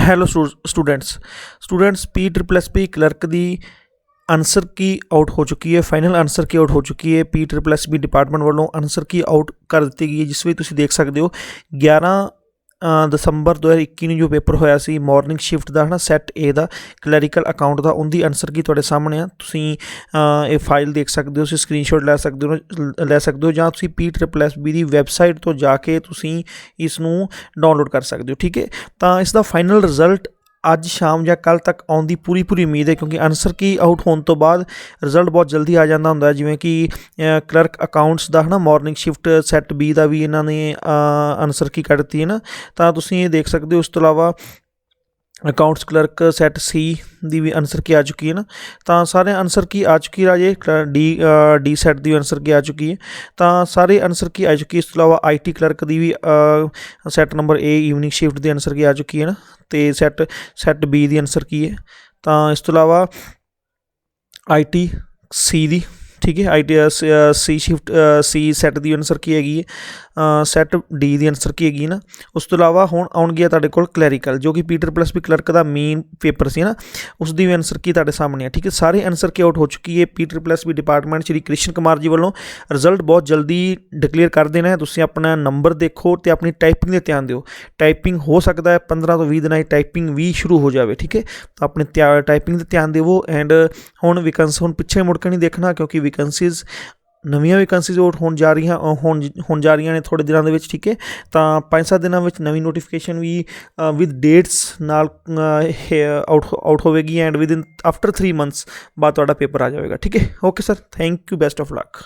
Hello students P triple S B clerk ਦੀ answer key out ਹੋ ਚੁੱਕੀ ਹੈ। ਫਾਈਨਲ ਆਨਸਰ ਕੀ ਆਊਟ ਹੋ ਚੁੱਕੀ ਹੈ। P triple S B department ਵੱਲੋਂ ਆਨਸਰ ਕੀ ਆਊਟ ਕਰ ਦਿੱਤੀ ਗਈ ਹੈ, ਜਿਸ ਵਿੱਚ ਤੁਸੀਂ ਦੇਖ ਸਕਦੇ ਹੋ 11 ਦਸੰਬਰ 2021 ਨੂੰ ਜੋ ਪੇਪਰ ਹੋਇਆ ਸੀ ਮਾਰਨਿੰਗ ਸ਼ਿਫਟ ਦਾ ਹੈ ਨਾ ਸੈੱਟ ਏ ਦਾ ਕਲੈਰੀਕਲ ਅਕਾਊਂਟ ਦਾ, ਉਹਦੀ ਆਨਸਰ ਕੀ ਤੁਹਾਡੇ ਸਾਹਮਣੇ ਆ। ਤੁਸੀਂ ਇਹ ਫਾਈਲ ਦੇਖ ਸਕਦੇ ਹੋ, ਤੁਸੀਂ ਸਕਰੀਨਸ਼ਾਟ ਲੈ ਸਕਦੇ ਹੋ ਜਾਂ ਤੁਸੀਂ ਪੀ ਟ੍ਰਿਪਲ ਐਸ ਬੀ ਦੀ ਵੈਬਸਾਈਟ ਤੋਂ ਜਾ ਕੇ ਤੁਸੀਂ ਇਸ ਨੂੰ ਡਾਊਨਲੋਡ ਕਰ ਸਕਦੇ ਹੋ। ਠੀਕ ਹੈ, ਤਾਂ ਇਸ ਦਾ ਫਾਈਨਲ ਰਿਜ਼ਲਟ ਅੱਜ ਸ਼ਾਮ ਜਾਂ ਕੱਲ੍ਹ ਤੱਕ ਆਉਣ ਦੀ ਪੂਰੀ ਉਮੀਦ ਹੈ, ਕਿਉਂਕਿ ਆਨਸਰ ਕੀ ਆਊਟ ਹੋਣ ਤੋਂ ਬਾਅਦ ਰਿਜ਼ਲਟ ਬਹੁਤ ਜਲਦੀ ਆ ਜਾਂਦਾ ਹੁੰਦਾ। ਜਿਵੇਂ ਕਿ ਕਲਰਕ ਅਕਾਊਂਟਸ ਦਾ ਹੈ ਨਾ ਮਾਰਨਿੰਗ ਸ਼ਿਫਟ ਸੈੱਟ ਬੀ ਦਾ ਵੀ ਇਹਨਾਂ ਨੇ ਆਨਸਰ ਕੀ ਕੱਢ ਦਿੱਤੀ ਹੈ ਨਾ, ਤਾਂ ਤੁਸੀਂ ਇਹ ਦੇਖ ਸਕਦੇ ਹੋ। ਉਸ ਤੋਂ ਇਲਾਵਾ ਅਕਾਊਂਟਸ ਕਲਰਕ ਸੈੱਟ ਸੀ ਦੀ ਵੀ ਆਨਸਰ ਕੀ ਆ ਚੁੱਕੀ ਹੈ ਨਾ, ਤਾਂ ਸਾਰੇ ਆਨਸਰ ਕੀ ਆ ਚੁੱਕੀ ਰਾਜੇ। ਡੀ ਸੈੱਟ ਦੀ ਆਨਸਰ ਕੀ ਆ ਚੁੱਕੀ ਹੈ, ਤਾਂ ਸਾਰੇ ਆਨਸਰ ਕੀ ਆ ਚੁੱਕੀ। ਇਸ ਤੋਂ ਇਲਾਵਾ I T clerk the we set number A evening shift the answer ਕੀ ਆ ਚੁੱਕੀ ਹੈ ਨਾ, ਅਤੇ ਸੈੱਟ ਬੀ ਦੀ ਆਨਸਰ ਕੀ ਹੈ। ਤਾਂ ਇਸ ਤੋਂ ਇਲਾਵਾ ਆਈ ਟੀ ਸੀ ਦੀ, ਠੀਕ ਹੈ, I T C shift C set the answer ਕੀ ਹੈਗੀ ਹੈ, ਸੈੱਟ ਡੀ ਦੀ ਆਨਸਰ ਕੀ ਹੈਗੀ ਨਾ। ਉਸ ਤੋਂ ਇਲਾਵਾ ਹੁਣ ਆਉਣਗੇ ਤੁਹਾਡੇ ਕੋਲ ਕਲੈਰੀਕਲ, ਜੋ ਕਿ P triple S B clerk ਦਾ ਮੇਨ ਪੇਪਰ ਸੀ ਨਾ, ਉਸ ਦੀ ਵੀ ਆਨਸਰ ਕੀ ਤੁਹਾਡੇ ਸਾਹਮਣੇ ਆ। ਠੀਕ ਹੈ, ਸਾਰੇ ਆਨਸਰ ਕੀ ਆਊਟ ਹੋ ਚੁੱਕੀ ਹੈ। P triple S B department Shri Krishan Kumar ji ਵੱਲੋਂ ਰਿਜ਼ਲਟ ਬਹੁਤ ਜਲਦੀ ਡਿਕਲੇਅਰ ਕਰ ਦੇਣਾ ਹੈ। ਤੁਸੀਂ ਆਪਣਾ ਨੰਬਰ ਦੇਖੋ ਅਤੇ ਆਪਣੀ ਟਾਈਪਿੰਗ 'ਤੇ ਧਿਆਨ ਦਿਓ। ਟਾਈਪਿੰਗ ਹੋ ਸਕਦਾ ਹੈ 15 ਤੋਂ 20 ਦਿਨਾਂ 'ਚ ਟਾਈਪਿੰਗ ਵੀ ਸ਼ੁਰੂ ਹੋ ਜਾਵੇ। ਠੀਕ ਹੈ, ਤਾਂ ਆਪਣੇ ਟਾਈਪਿੰਗ 'ਤੇ ਧਿਆਨ ਦੇਵੋ। ਐਂਡ ਹੁਣ ਪਿੱਛੇ ਮੁੜ ਕੇ ਨਹੀਂ ਦੇਖਣਾ, ਕਿਉਂਕਿ ਨਵੀਆਂ ਵੈਕੈਂਸੀਜ਼ ਆਊਟ ਹੋਣ ਜਾ ਰਹੀਆਂ ਨੇ ਥੋੜ੍ਹੇ ਦਿਨਾਂ ਦੇ ਵਿੱਚ। ਠੀਕ ਹੈ, ਤਾਂ 5-7 ਦਿਨਾਂ ਵਿੱਚ ਨਵੀਂ ਨੋਟੀਫਿਕੇਸ਼ਨ ਵੀ ਵਿਦ ਡੇਟਸ ਨਾਲ ਆਊਟ ਹੋਵੇਗੀ, ਐਂਡ ਆਫਟਰ 3 ਮੰਥਸ ਬਾਅਦ ਤੁਹਾਡਾ ਪੇਪਰ ਆ ਜਾਵੇਗਾ। ਠੀਕ ਹੈ, okay sir, thank you, best of luck.